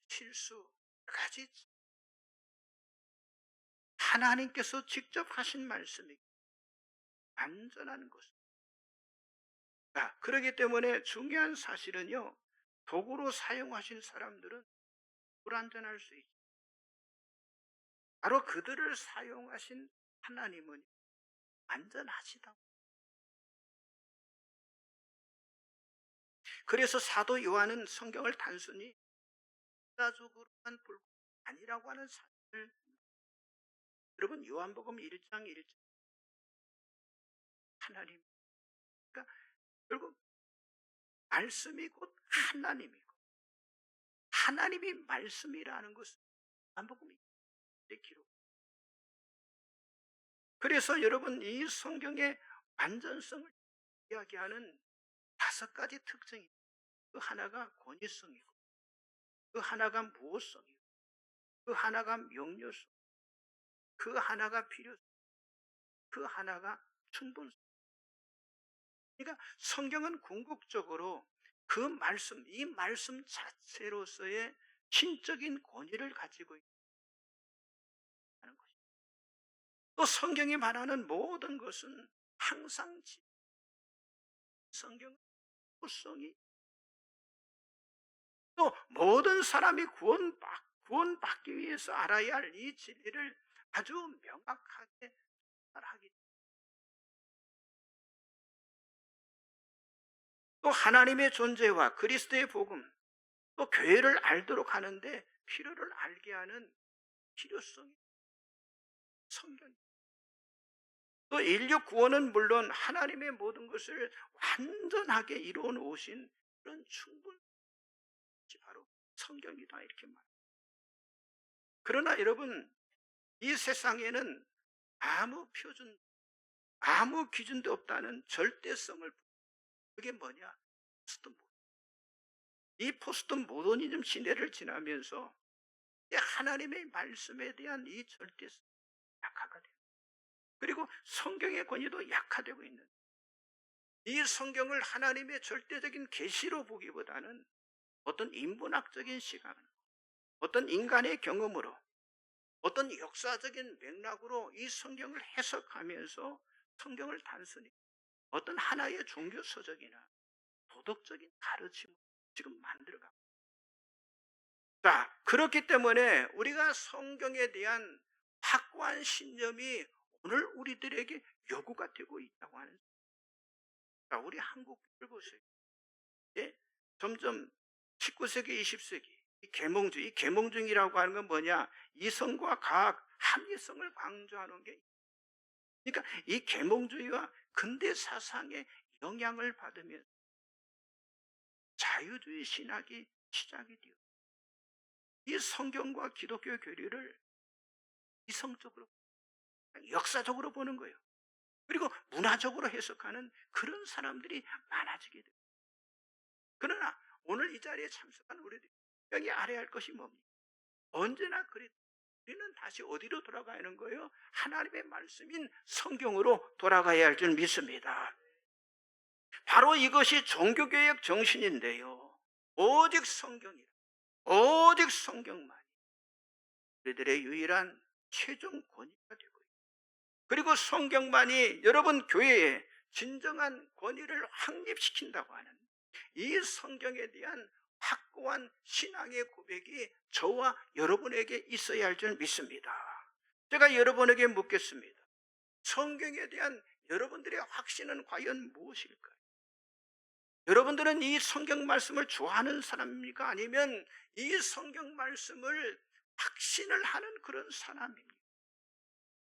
실수, 여러 가지 하나님께서 직접 하신 말씀이 완전한 것입니다. 그렇기 때문에 중요한 사실은요, 도구로 사용하신 사람들은 불완전할 수 있죠. 바로 그들을 사용하신 하나님은 완전하시다. 그래서 사도 요한은 성경을 단순히 역사적으로만 볼 아니라고 하는 사실을, 여러분 요한복음 1장 1절 하나님, 그러니까 결국 말씀이 곧 하나님이고 하나님이 말씀이라는 것은 요한복음 1장 기록. 그래서 여러분 이 성경의 완전성을 이야기하는 5가지 특징이, 그 하나가 권위성이고, 그 하나가 무엇성이고, 그 하나가 명료성, 그 하나가 필요성, 그 하나가 충분성. 그러니까 성경은 궁극적으로 그 말씀, 이 말씀 자체로서의 신적인 권위를 가지고 있다는 것입니다. 또 성경이 말하는 모든 것은 항상 성경은 후성이, 또 모든 사람이 구원받기 위해서 알아야 할 이 진리를 아주 명확하게 말하기. 또 하나님의 존재와 그리스도의 복음, 또 교회를 알도록 하는데 필요를 알게 하는 필요성이 성경. 또 인류 구원은 물론 하나님의 모든 것을 완전하게 이루어 놓으신 그런 충분히 바로 성경이다, 이렇게 말. 그러나 여러분, 이 세상에는 아무 표준, 아무 기준도 없다는 절대성을, 그게 뭐냐? 포스트 모던. 이 포스트 모더니즘 시대를 지나면서 하나님의 말씀에 대한 이 절대성 약화가 돼요. 그리고 성경의 권위도 약화되고 있는, 이 성경을 하나님의 절대적인 계시로 보기보다는 어떤 인문학적인 시각, 어떤 인간의 경험으로, 어떤 역사적인 맥락으로 이 성경을 해석하면서 성경을 단순히 어떤 하나의 종교 서적이나 도덕적인 가르침으로 지금 만들어가고. 자, 그렇기 때문에 우리가 성경에 대한 확고한 신념이 오늘 우리들에게 요구가 되고 있다고 하는. 자, 우리 한국을 보세요. 예? 점점 19세기, 20세기 이 계몽주의라고 하는 건 뭐냐? 이성과 과학, 합리성을 강조하는 게. 그러니까 이 계몽주의와 근대 사상의 영향을 받으면 자유주의 신학이 시작이 되어, 이 성경과 기독교 교리를 이성적으로, 역사적으로 보는 거예요. 그리고 문화적으로 해석하는 그런 사람들이 많아지게 돼요. 그러나 오늘 이 자리에 참석한 우리들이 여기 알아야 할 것이 뭡니까? 언제나 우리는 다시 어디로 돌아가야 하는 거예요? 하나님의 말씀인 성경으로 돌아가야 할 줄 믿습니다. 바로 이것이 종교개혁 정신인데요. 오직 성경이라, 오직 성경만이 우리들의 유일한 최종 권위가 되고 있고, 그리고 성경만이 여러분 교회에 진정한 권위를 확립시킨다고 하는 이 성경에 대한 확고한 신앙의 고백이 저와 여러분에게 있어야 할 줄 믿습니다. 제가 여러분에게 묻겠습니다. 성경에 대한 여러분들의 확신은 과연 무엇일까요? 여러분들은 이 성경 말씀을 좋아하는 사람입니까? 아니면 이 성경 말씀을 확신을 하는 그런 사람입니까?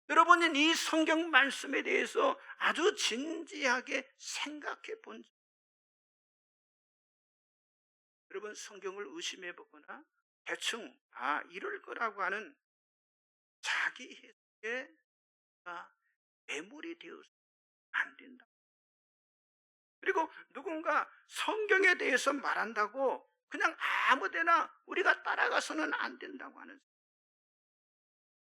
여러분은 이 성경 말씀에 대해서 아주 진지하게 생각해 본 적, 여러분 성경을 의심해 보거나 대충 이럴 거라고 하는 자기 해석에 매몰이 되어서 안 된다. 그리고 누군가 성경에 대해서 말한다고 그냥 아무데나 우리가 따라가서는 안 된다고 하는.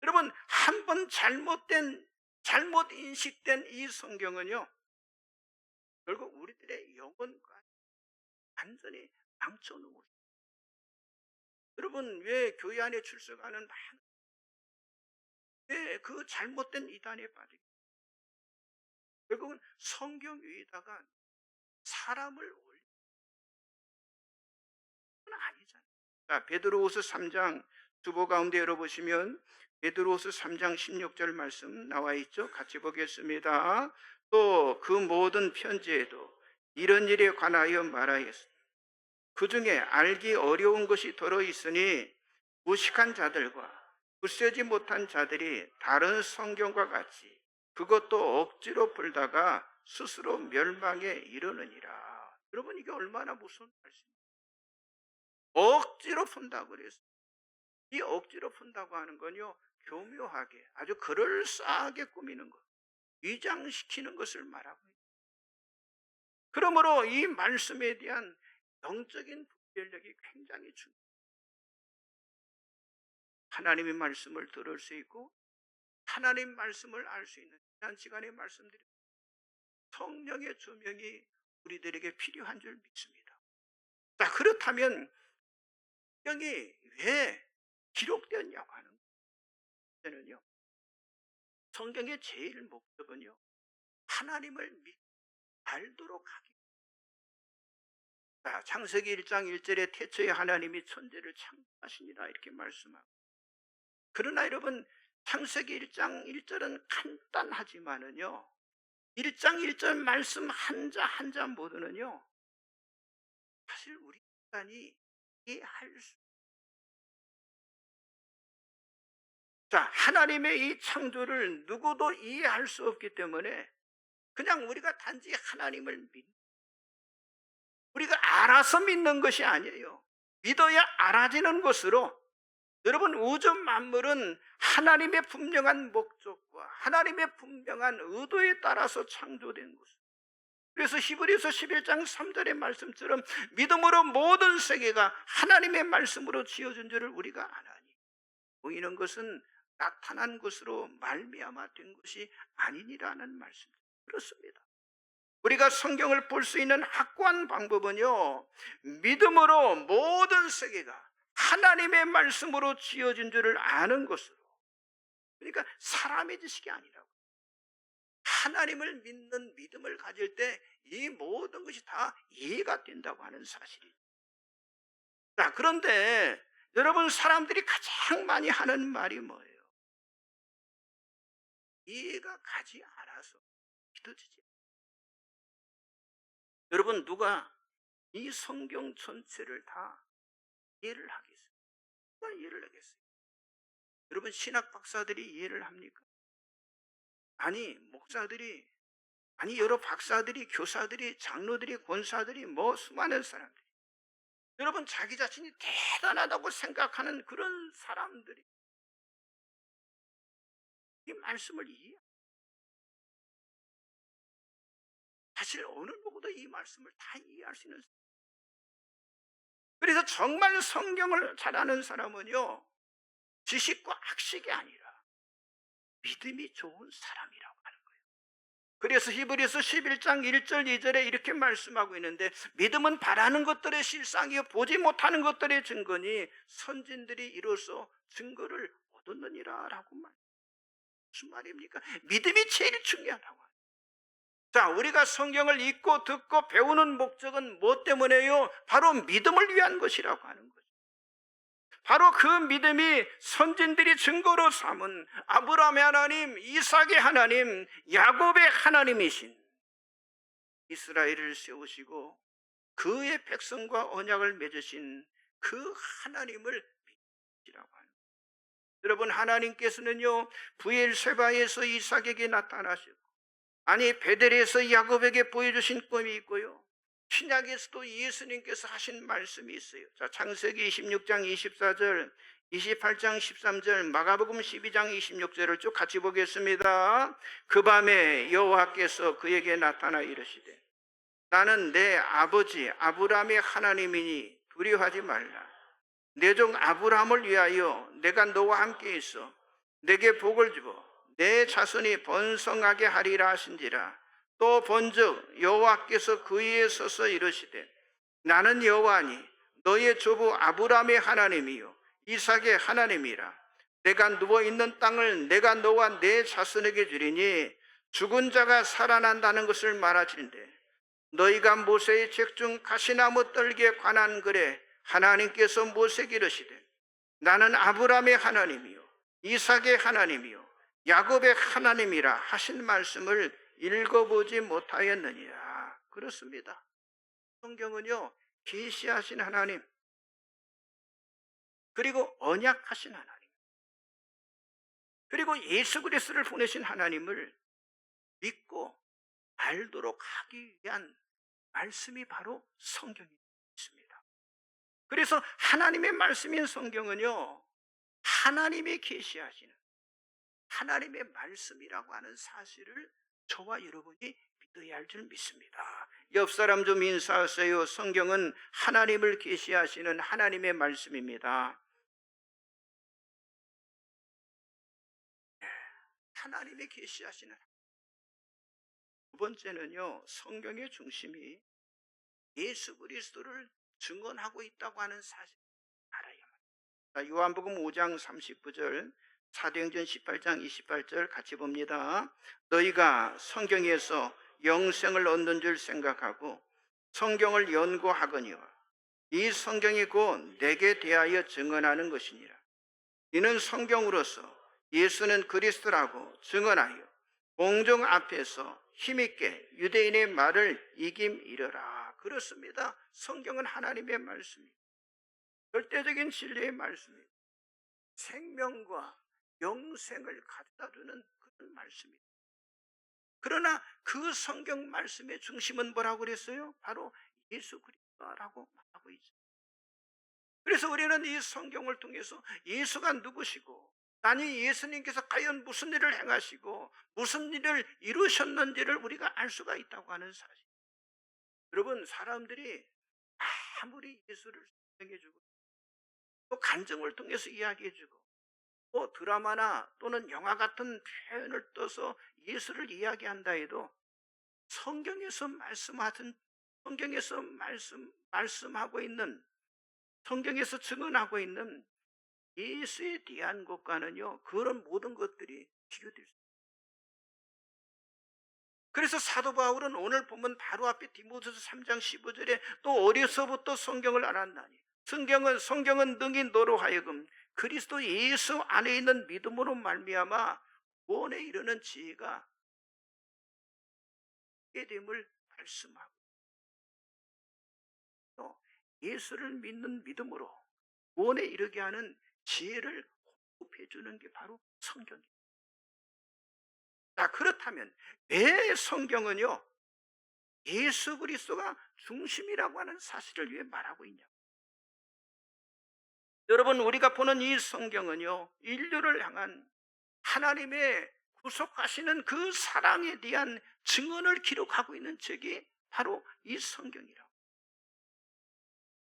여러분, 한 번 잘못 인식된 이 성경은요, 결국 우리들의 영혼과 완전히 망쳐놓고, 여러분, 왜 교회 안에 출석하는 왜 그 잘못된 이단에 빠지게? 결국은 성경 위에다가 사람을 올리는 건 아니잖아요. 자, 베드로후서 3장 주보 가운데 열어보시면 베드로후서 3장 16절 말씀 나와 있죠. 같이 보겠습니다. 또 그 모든 편지에도 이런 일에 관하여 말하였습니다. 그 중에 알기 어려운 것이 들어있으니 무식한 자들과 굳세지 못한 자들이 다른 성경과 같이 그것도 억지로 풀다가 스스로 멸망에 이르느니라. 여러분, 이게 얼마나 무서운 말씀입니까? 억지로 푼다고 그랬어요. 이 억지로 푼다고 하는 건요, 교묘하게 아주 그럴싸하게 꾸미는 것, 위장시키는 것을 말하고 있습니다. 그러므로 이 말씀에 대한 영적인 분별력이 굉장히 중요합니다. 하나님의 말씀을 들을 수 있고 하나님 말씀을 알 수 있는, 지난 시간에 말씀드린 성령의 조명이 우리들에게 필요한 줄 믿습니다. 자, 그렇다면 성경이 왜 기록되었냐고 하는 거는요, 성경의 제일 목적은요, 하나님을 믿고 알도록 하기. 자, 창세기 1장 1절에 태초에 하나님이 천지를 창조하시니라 이렇게 말씀하고, 그러나 여러분, 창세기 1장 1절은 간단하지만은요, 1장 1절 말씀 한자 한자 모두는요, 사실 우리 인간이 이해할 수. 자, 하나님의 이 창조를 누구도 이해할 수 없기 때문에 그냥 우리가 단지 하나님을 우리가 알아서 믿는 것이 아니에요. 믿어야 알아지는 것으로, 여러분, 우주 만물은 하나님의 분명한 목적과 하나님의 분명한 의도에 따라서 창조된 것입니다. 그래서 히브리서 11장 3절의 말씀처럼 믿음으로 모든 세계가 하나님의 말씀으로 지어진 줄을 우리가 아나니 보이는 것은 나타난 것으로 말미암아 된 것이 아니니라는 말씀입니다. 그렇습니다. 우리가 성경을 볼 수 있는 확고한 방법은요, 믿음으로 모든 세계가 하나님의 말씀으로 지어진 줄을 아는 것으로, 그러니까 사람의 지식이 아니라고, 하나님을 믿는 믿음을 가질 때 이 모든 것이 다 이해가 된다고 하는 사실이죠. 자, 그런데 여러분, 사람들이 가장 많이 하는 말이 뭐예요? 이해가 가지 않아서 믿어지지. 여러분, 누가 이 성경 전체를 다 이해를 하겠어요? 누가 이해를 하겠어요? 여러분, 신학 박사들이 이해를 합니까? 아니, 목사들이, 아니, 여러 박사들이, 교사들이, 장로들이, 권사들이, 수많은 사람들이, 여러분, 자기 자신이 대단하다고 생각하는 그런 사람들이 이 말씀을 사실 어느 누구도 이 말씀을 다 이해할 수 있는. 그래서 정말 성경을 잘 아는 사람은요, 지식과 학식이 아니라 믿음이 좋은 사람이라고 하는 거예요. 그래서 히브리서 11장 1절 2절에 이렇게 말씀하고 있는데, 믿음은 바라는 것들의 실상이요 보지 못하는 것들의 증거니 선진들이 이로써 증거를 얻었느니라 라고 말. 무슨 말입니까? 믿음이 제일 중요하다고. 자, 우리가 성경을 읽고 듣고 배우는 목적은 무엇 때문에요? 바로 믿음을 위한 것이라고 하는 거죠. 바로 그 믿음이 선진들이 증거로 삼은 아브라함의 하나님, 이삭의 하나님, 야곱의 하나님이신 이스라엘을 세우시고 그의 백성과 언약을 맺으신 그 하나님을 믿으시라고 하는 거예요. 여러분, 하나님께서는요, 브엘세바에서 이삭에게 나타나시고, 아니, 베델에서 야곱에게 보여주신 꿈이 있고요, 신약에서도 예수님께서 하신 말씀이 있어요. 자, 창세기 26장 24절, 28장 13절, 마가복음 12장 26절을 쭉 같이 보겠습니다. 그 밤에 여호와께서 그에게 나타나 이르시되, 나는 내 아버지 아브라함의 하나님이니 두려워하지 말라. 내 종 아브라함을 위하여 내가 너와 함께 있어 내게 복을 주고 내 자손이 번성하게 하리라 하신지라. 또 본즉 여호와께서 그 위에 서서 이르시되, 나는 여호와니 너의 조부 아브라함의 하나님이요 이삭의 하나님이라. 내가 누워있는 땅을 내가 너와 내 자손에게 주리니 죽은 자가 살아난다는 것을 말하시는데, 너희가 모세의 책 중 가시나무 떨기에 관한 글에 하나님께서 모세에게 이르시되 나는 아브라함의 하나님이요 이삭의 하나님이요 야곱의 하나님이라 하신 말씀을 읽어보지 못하였느니라. 그렇습니다. 성경은요, 계시하신 하나님, 그리고 언약하신 하나님, 그리고 예수 그리스도를 보내신 하나님을 믿고 알도록 하기 위한 말씀이 바로 성경이 있습니다. 그래서 하나님의 말씀인 성경은요, 하나님이 계시하시는 하나님의 말씀이라고 하는 사실을 저와 여러분이 믿어야 할 줄 믿습니다. 옆 사람 좀 인사하세요. 성경은 하나님을 계시하시는 하나님의 말씀입니다. 하나님이 계시하시는. 두 번째는요, 성경의 중심이 예수 그리스도를 증언하고 있다고 하는 사실을 알아야 합니다. 요한복음 5장 39절, 사도행전 18장 28절 같이 봅니다. 너희가 성경에서 영생을 얻는 줄 생각하고 성경을 연구하거니와 이 성경이 곧 내게 대하여 증언하는 것이니라. 이는 성경으로서 예수는 그리스도라고 증언하여 공중 앞에서 힘있게 유대인의 말을 이김이러라. 그렇습니다. 성경은 하나님의 말씀입니다. 절대적인 진리의 말씀입니다. 생명과 영생을 가져다 주는 그런 말씀입니다. 그러나 그 성경 말씀의 중심은 뭐라고 그랬어요? 바로 예수 그리스도라고 말하고 있죠. 그래서 우리는 이 성경을 통해서 예수가 누구시고, 아니 예수님께서 과연 무슨 일을 행하시고 무슨 일을 이루셨는지를 우리가 알 수가 있다고 하는 사실. 여러분, 사람들이 아무리 예수를 설명해주고 또 간증을 통해서 이야기해주고 또 드라마나 또는 영화 같은 표현을 떠서 예수를 이야기한다 해도 성경에서 말씀하던, 성경에서 말씀하고 있는, 성경에서 증언하고 있는 예수에 대한 것과는요, 그런 모든 것들이 비교될 수 있습니다. 그래서 사도 바울은 오늘 보면 바로 앞에 디모데후서 3장 15절에 또 어려서부터 성경을 알았나니 성경은 능히 너로 하여금 그리스도 예수 안에 있는 믿음으로 말미암아 구원에 이르는 지혜가 있게 됨을 말씀하고, 또 예수를 믿는 믿음으로 구원에 이르게 하는 지혜를 공급해 주는 게 바로 성경입니다. 자, 그렇다면 왜 성경은요, 예수 그리스도가 중심이라고 하는 사실을 왜 말하고 있냐? 여러분, 우리가 보는 이 성경은요, 인류를 향한 하나님의 구속하시는 그 사랑에 대한 증언을 기록하고 있는 책이 바로 이 성경이라고.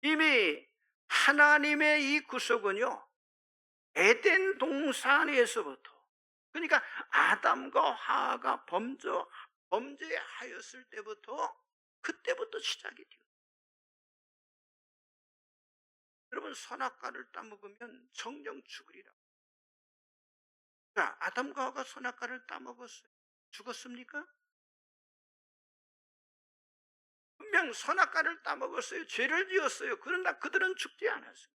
이미 하나님의 이 구속은요, 에덴 동산에서부터, 그러니까 아담과 하와가 범죄하였을 때부터, 그때부터 시작이 돼요. 여러분, 선악과를 따먹으면 정령 죽으리라. 자, 아담과 하와가 선악과를 따먹었어요. 죽었습니까? 분명 선악과를 따먹었어요. 죄를 지었어요. 그러나 그들은 죽지 않았어요.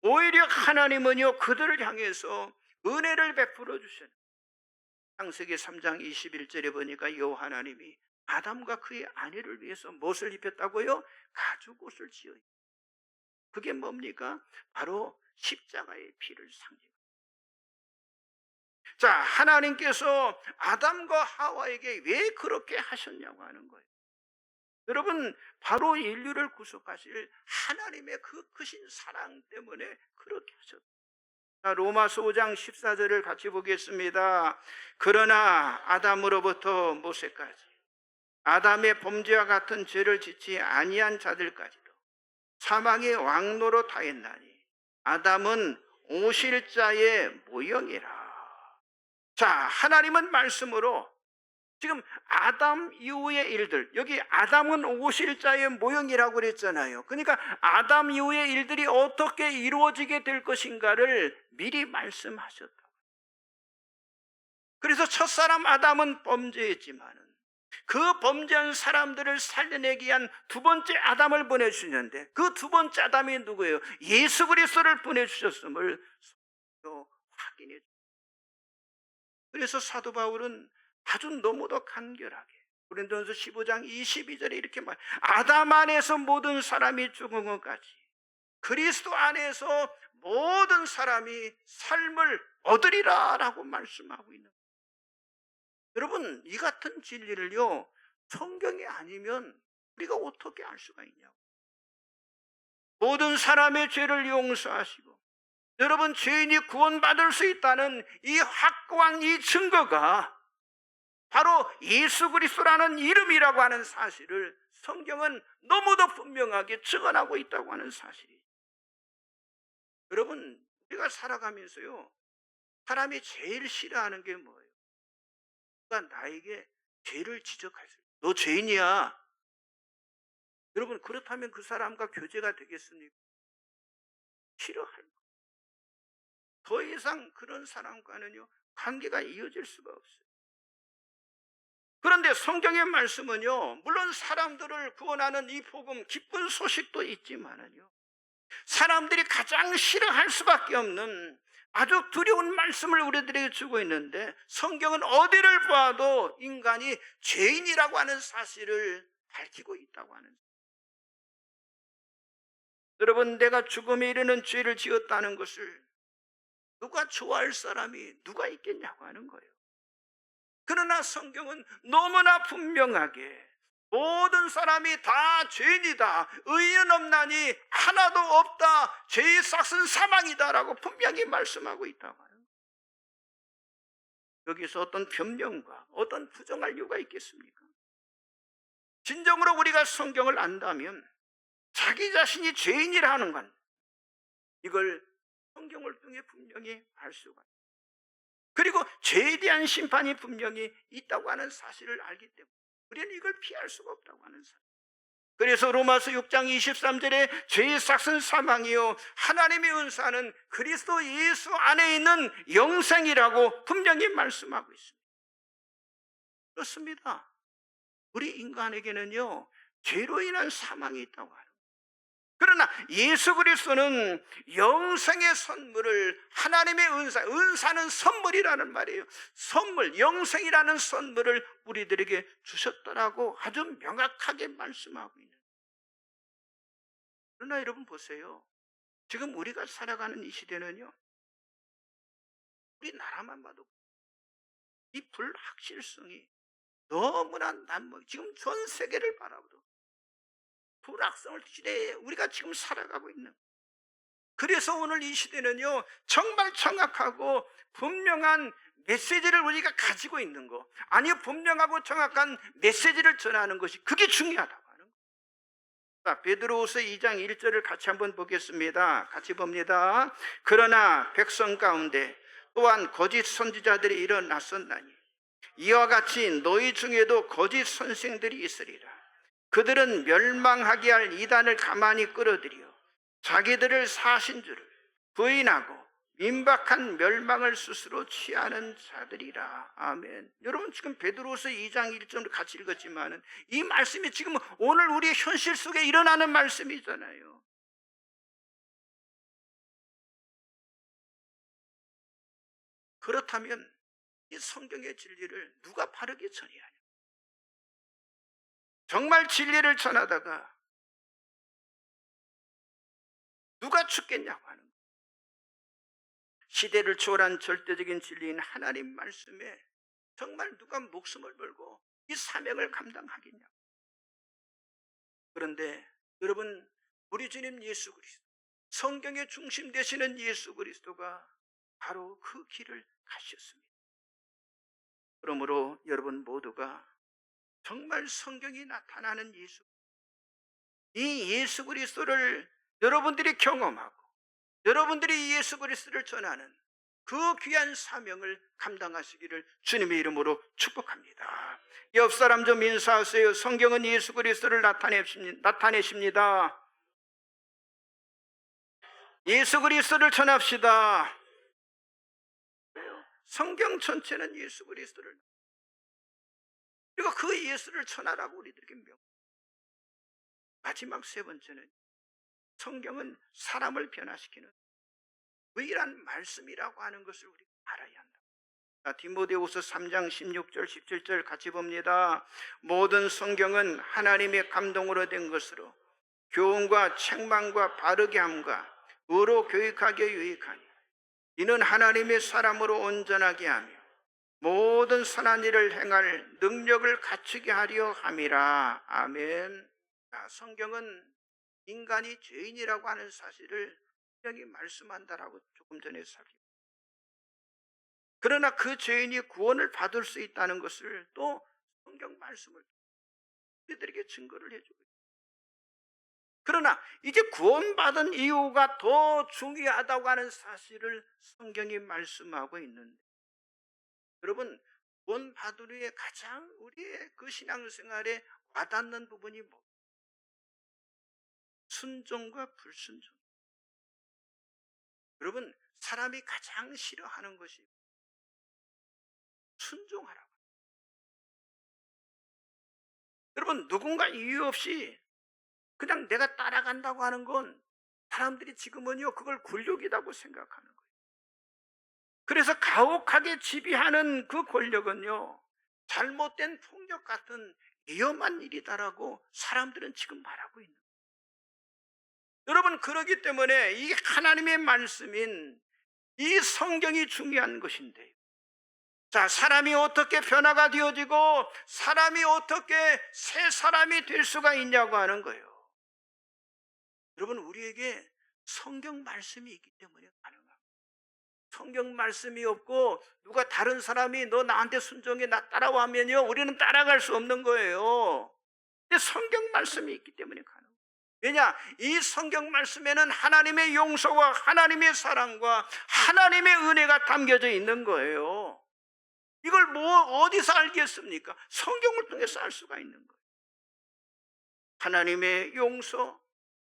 오히려 하나님은요, 그들을 향해서 은혜를 베풀어 주셨어요. 창세기 3장 21절에 보니까 여호와 하나님이 아담과 그의 아내를 위해서 무엇을 입혔다고요? 가죽옷을 지어요. 그게 뭡니까? 바로 십자가의 피를 상징합니다. 자, 하나님께서 아담과 하와에게 왜 그렇게 하셨냐고 하는 거예요. 여러분, 바로 인류를 구속하실 하나님의 그 크신 사랑 때문에 그렇게 하셨다. 자, 로마서 5장 14절을 같이 보겠습니다. 그러나 아담으로부터 모세까지 아담의 범죄와 같은 죄를 짓지 아니한 자들까지도 사망의 왕노로 타했나니 아담은 오실 자의 모형이라. 자, 하나님은 말씀으로 지금 아담 이후의 일들, 여기 아담은 오실자의 모형이라고 그랬잖아요. 그러니까 아담 이후의 일들이 어떻게 이루어지게 될 것인가를 미리 말씀하셨다. 그래서 첫사람 아담은 범죄했지만은 그 범죄한 사람들을 살려내기 위한 두 번째 아담을 보내주셨는데, 그 두 번째 아담이 누구예요? 예수 그리스도를 보내주셨음을 확인해. 그래서 사도 바울은 아주 너무도 간결하게 고린도전서 15장 22절에 이렇게 말, 아담 안에서 모든 사람이 죽은 것까지 그리스도 안에서 모든 사람이 삶을 얻으리라 라고 말씀하고 있는 거예요. 여러분, 이 같은 진리를요, 성경이 아니면 우리가 어떻게 알 수가 있냐고. 모든 사람의 죄를 용서하시고 여러분, 죄인이 구원받을 수 있다는 이 확고한 이 증거가 바로 예수 그리스도라는 이름이라고 하는 사실을 성경은 너무도 분명하게 증언하고 있다고 하는 사실이에요. 여러분, 우리가 살아가면서요, 사람이 제일 싫어하는 게 뭐예요? 누가 나에게 죄를 지적할 수 있어요. 너 죄인이야. 여러분, 그렇다면 그 사람과 교제가 되겠습니까? 싫어할 거예요. 더 이상 그런 사람과는요, 관계가 이어질 수가 없어요. 그런데 성경의 말씀은요, 물론 사람들을 구원하는 이 복음, 기쁜 소식도 있지만은요, 사람들이 가장 싫어할 수밖에 없는 아주 두려운 말씀을 우리들에게 주고 있는데, 성경은 어디를 봐도 인간이 죄인이라고 하는 사실을 밝히고 있다고 하는. 여러분, 내가 죽음에 이르는 죄를 지었다는 것을 누가 좋아할 사람이 누가 있겠냐고 하는 거예요. 그러나 성경은 너무나 분명하게 모든 사람이 다 죄인이다, 의인 없나니 하나도 없다, 죄의 삭은 사망이다라고 분명히 말씀하고 있다고 해요. 여기서 어떤 변명과 어떤 부정할 이유가 있겠습니까? 진정으로 우리가 성경을 안다면 자기 자신이 죄인이라는 건 이걸 성경을 통해 분명히 알 수가 있어요. 그리고 죄에 대한 심판이 분명히 있다고 하는 사실을 알기 때문에 우리는 이걸 피할 수가 없다고 하는 사실. 그래서 로마서 6장 23절에 죄의 삭은 사망이요 하나님의 은사는 그리스도 예수 안에 있는 영생이라고 분명히 말씀하고 있습니다. 그렇습니다. 우리 인간에게는요, 죄로 인한 사망이 있다고 하는. 그러나 예수 그리스도는 영생의 선물을, 하나님의 은사는 선물이라는 말이에요. 선물, 영생이라는 선물을 우리들에게 주셨더라고 아주 명확하게 말씀하고 있는. 그러나 여러분 보세요. 지금 우리가 살아가는 이 시대는요, 우리나라만 봐도 이 불확실성이 너무나 지금 전 세계를 바라보도 불확성을 시대에 우리가 지금 살아가고 있는. 그래서 오늘 이 시대는요, 정말 정확하고 분명한 메시지를 우리가 가지고 있는 거, 아니 분명하고 정확한 메시지를 전하는 것이 그게 중요하다고 하는 거예요. 베드로후서 2장 1절을 같이 한번 보겠습니다. 같이 봅니다. 그러나 백성 가운데 또한 거짓 선지자들이 일어났었나니 이와 같이 너희 중에도 거짓 선생들이 있으리라. 그들은 멸망하게 할 이단을 가만히 끌어들여 자기들을 사신주를 부인하고 민박한 멸망을 스스로 취하는 자들이라. 아멘. 여러분, 지금 베드로후서 2장 1절을 같이 읽었지만 이 말씀이 지금 오늘 우리의 현실 속에 일어나는 말씀이잖아요. 그렇다면 이 성경의 진리를 누가 바르게 전해야 하냐? 정말 진리를 전하다가 누가 죽겠냐고 하는 거예요. 시대를 초월한 절대적인 진리인 하나님 말씀에 정말 누가 목숨을 걸고 이 사명을 감당하겠냐고. 그런데 여러분, 우리 주님 예수 그리스도, 성경의 중심 되시는 예수 그리스도가 바로 그 길을 가셨습니다. 그러므로 여러분 모두가 정말 성경이 나타나는 이 예수 그리스도를 여러분들이 경험하고 여러분들이 이 예수 그리스도를 전하는 그 귀한 사명을 감당하시기를 주님의 이름으로 축복합니다. 옆 사람 좀 인사하세요. 성경은 예수 그리스도를 나타내십니다. 예수 그리스도를 전합시다. 성경 전체는 예수 그리스도를, 그리고 그 예수를 전하라고 우리들에게 명. 마지막 세 번째는 성경은 사람을 변화시키는 유일한 말씀이라고 하는 것을 우리가 알아야 한다. 디모데후서 3장 16절 17절 같이 봅니다. 모든 성경은 하나님의 감동으로 된 것으로 교훈과 책망과 바르게 함과 의로 교육하게 유익하니 이는 하나님의 사람으로 온전하게 하며 모든 선한 일을 행할 능력을 갖추게 하려 함이라. 아멘. 성경은 인간이 죄인이라고 하는 사실을 분명히 말씀한다라고 조금 전에 살펴봤습니다. 그러나 그 죄인이 구원을 받을 수 있다는 것을 또 성경 말씀을 우리들에게 증거를 해주고 있습니다. 그러나 이제 구원받은 이유가 더 중요하다고 하는 사실을 성경이 말씀하고 있는데, 여러분, 구원받은 후에 가장 우리의 그 신앙생활에 와닿는 부분이 뭐? 순종과 불순종. 여러분, 사람이 가장 싫어하는 것이 순종하라고. 여러분, 누군가 이유 없이 그냥 내가 따라간다고 하는 건 사람들이 지금은요 그걸 굴욕이라고 생각하는 거예요. 그래서 가혹하게 지배하는 그 권력은요 잘못된 폭력 같은 위험한 일이다라고 사람들은 지금 말하고 있는 거예요. 여러분, 그러기 때문에 이 하나님의 말씀인 이 성경이 중요한 것인데, 자, 사람이 어떻게 변화가 되어지고 사람이 어떻게 새 사람이 될 수가 있냐고 하는 거예요. 여러분, 우리에게 성경 말씀이 있기 때문에 가능합니다. 성경 말씀이 없고 누가 다른 사람이 너 나한테 순종해 나 따라와 하면요 우리는 따라갈 수 없는 거예요. 근데 성경 말씀이 있기 때문에 가능합니다. 왜냐? 이 성경 말씀에는 하나님의 용서와 하나님의 사랑과 하나님의 은혜가 담겨져 있는 거예요. 이걸 어디서 알겠습니까? 성경을 통해서 알 수가 있는 거예요. 하나님의 용서,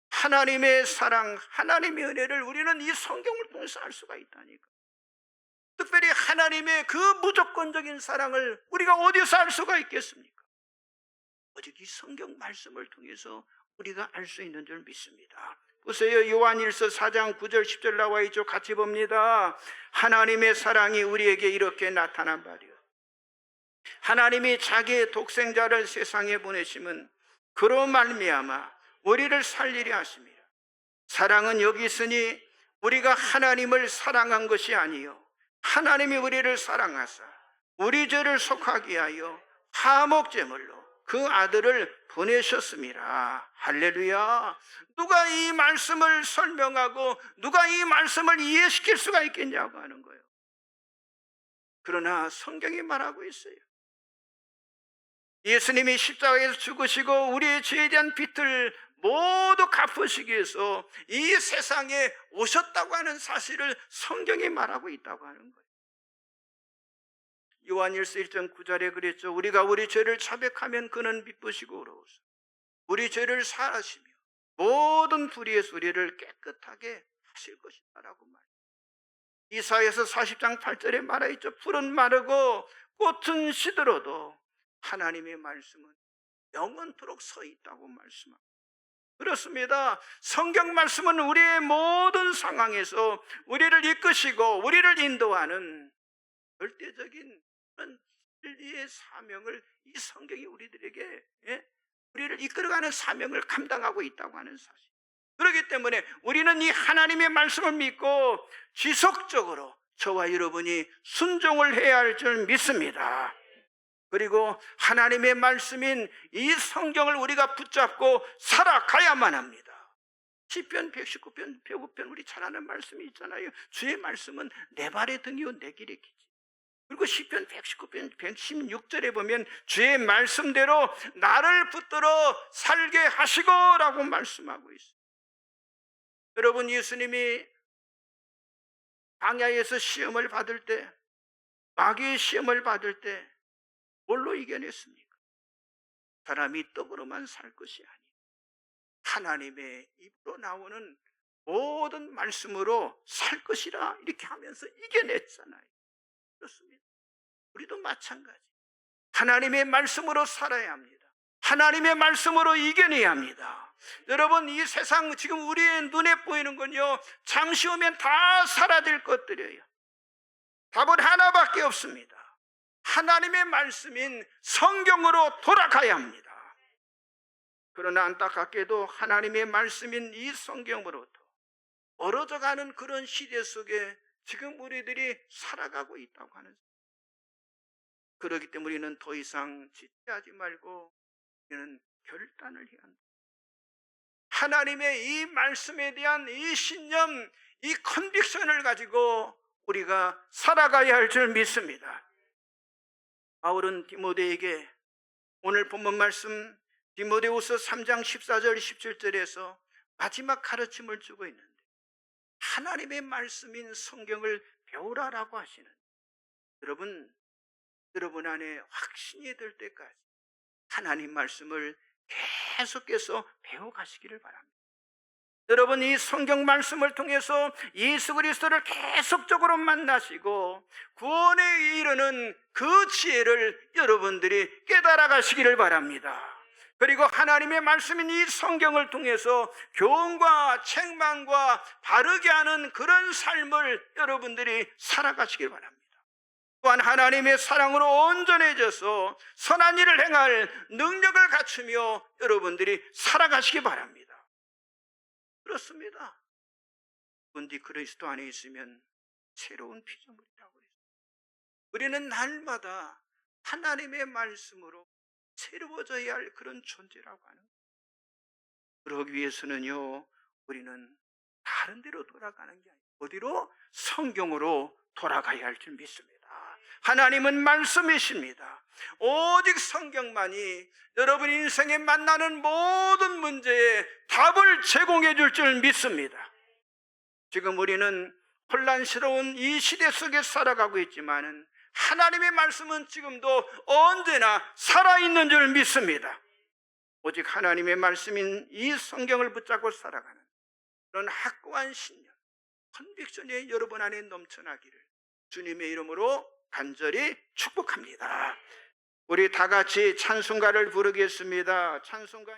하나님의 사랑, 하나님의 은혜를 우리는 이 성경을 통해서 알 수가 있다니까. 특별히 하나님의 그 무조건적인 사랑을 우리가 어디서 알 수가 있겠습니까? 오직 이 성경 말씀을 통해서 우리가 알 수 있는 줄 믿습니다. 보세요. 요한일서 4장 9절 10절 나와 있죠. 같이 봅니다. 하나님의 사랑이 우리에게 이렇게 나타난 바리요, 하나님이 자기의 독생자를 세상에 보내심은 그로 말미암아 우리를 살리려 하심이라. 사랑은 여기 있으니 우리가 하나님을 사랑한 것이 아니요 하나님이 우리를 사랑하사 우리 죄를 속하게 하여 화목제물로 그 아들을 보내셨습니다. 할렐루야. 누가 이 말씀을 설명하고 누가 이 말씀을 이해시킬 수가 있겠냐고 하는 거예요. 그러나 성경이 말하고 있어요. 예수님이 십자가에서 죽으시고 우리의 죄에 대한 빚을 모두 갚으시기 위해서 이 세상에 오셨다고 하는 사실을 성경이 말하고 있다고 하는 거예요. 요한일서 1장 9절에 그랬죠. 우리가 우리 죄를 자백하면 그는 미쁘시고 의로우사 우리 죄를 사하시며 모든 불의에서 우리를 깨끗하게 하실 것이다라고 말해요. 이사야서 40장 8절에 말하있죠. 풀은 마르고 꽃은 시들어도 하나님의 말씀은 영원토록 서 있다고 말씀합니다. 그렇습니다. 성경 말씀은 우리의 모든 상황에서 우리를 이끄시고 우리를 인도하는 절대적인 그런 진리의 사명을 이 성경이 우리들에게 우리를 이끌어가는 사명을 감당하고 있다고 하는 사실. 그렇기 때문에 우리는 이 하나님의 말씀을 믿고 지속적으로 저와 여러분이 순종을 해야 할 줄 믿습니다. 그리고 하나님의 말씀인 이 성경을 우리가 붙잡고 살아가야만 합니다. 시편 119편 105편 우리 잘 아는 말씀이 있잖아요. 주의 말씀은 내 발의 등이요 내 길의 길이지. 그리고 시편 119편 116절에 보면 주의 말씀대로 나를 붙들어 살게 하시고 라고 말씀하고 있어요. 여러분, 예수님이 광야에서 시험을 받을 때, 마귀의 시험을 받을 때 뭘로 이겨냈습니까? 사람이 떡으로만 살 것이 아니라 하나님의 입으로 나오는 모든 말씀으로 살 것이라 이렇게 하면서 이겨냈잖아요. 그렇습니다. 우리도 마찬가지. 하나님의 말씀으로 살아야 합니다. 하나님의 말씀으로 이겨내야 합니다. 여러분, 이 세상 지금 우리의 눈에 보이는 건요, 잠시 후면 다 사라질 것들이에요. 답은 하나밖에 없습니다. 하나님의 말씀인 성경으로 돌아가야 합니다. 그러나 안타깝게도 하나님의 말씀인 이 성경으로부터 멀어져가는 그런 시대 속에 지금 우리들이 살아가고 있다고 하는 거예요. 그렇기 때문에 우리는 더 이상 지체하지 말고 우리는 결단을 해야 한다. 하나님의 이 말씀에 대한 이 신념, 이 컨빅션을 가지고 우리가 살아가야 할 줄 믿습니다. 바울은 디모데에게 오늘 본문 말씀 디모데후서 3장 14절 17절에서 마지막 가르침을 주고 있는데, 하나님의 말씀인 성경을 배우라라고 하시는, 여러분 안에 확신이 들 때까지 하나님 말씀을 계속해서 배워가시기를 바랍니다. 여러분, 이 성경 말씀을 통해서 예수 그리스도를 계속적으로 만나시고 구원에 이르는 그 지혜를 여러분들이 깨달아 가시기를 바랍니다. 그리고 하나님의 말씀인 이 성경을 통해서 교훈과 책망과 바르게 하는 그런 삶을 여러분들이 살아가시길 바랍니다. 또한 하나님의 사랑으로 온전해져서 선한 일을 행할 능력을 갖추며 여러분들이 살아가시기 바랍니다. 그렇습니다. 근데 그리스도 안에 있으면 새로운 피조물이라고 했습니다. 우리는 날마다 하나님의 말씀으로 새로워져야 할 그런 존재라고 하는 거예요. 그러기 위해서는요, 우리는 다른 데로 돌아가는 게 아니고 어디로? 성경으로 돌아가야 할 줄 믿습니다. 하나님은 말씀이십니다. 오직 성경만이 여러분 인생에 만나는 모든 문제에 답을 제공해 줄 줄 믿습니다. 지금 우리는 혼란스러운 이 시대 속에 살아가고 있지만은 하나님의 말씀은 지금도 언제나 살아있는 줄 믿습니다. 오직 하나님의 말씀인 이 성경을 붙잡고 살아가는 그런 확고한 신념, 컨빅션이 여러분 안에 넘쳐나기를 주님의 이름으로 간절히 축복합니다. 우리 다 같이 찬송가를 부르겠습니다. 찬송가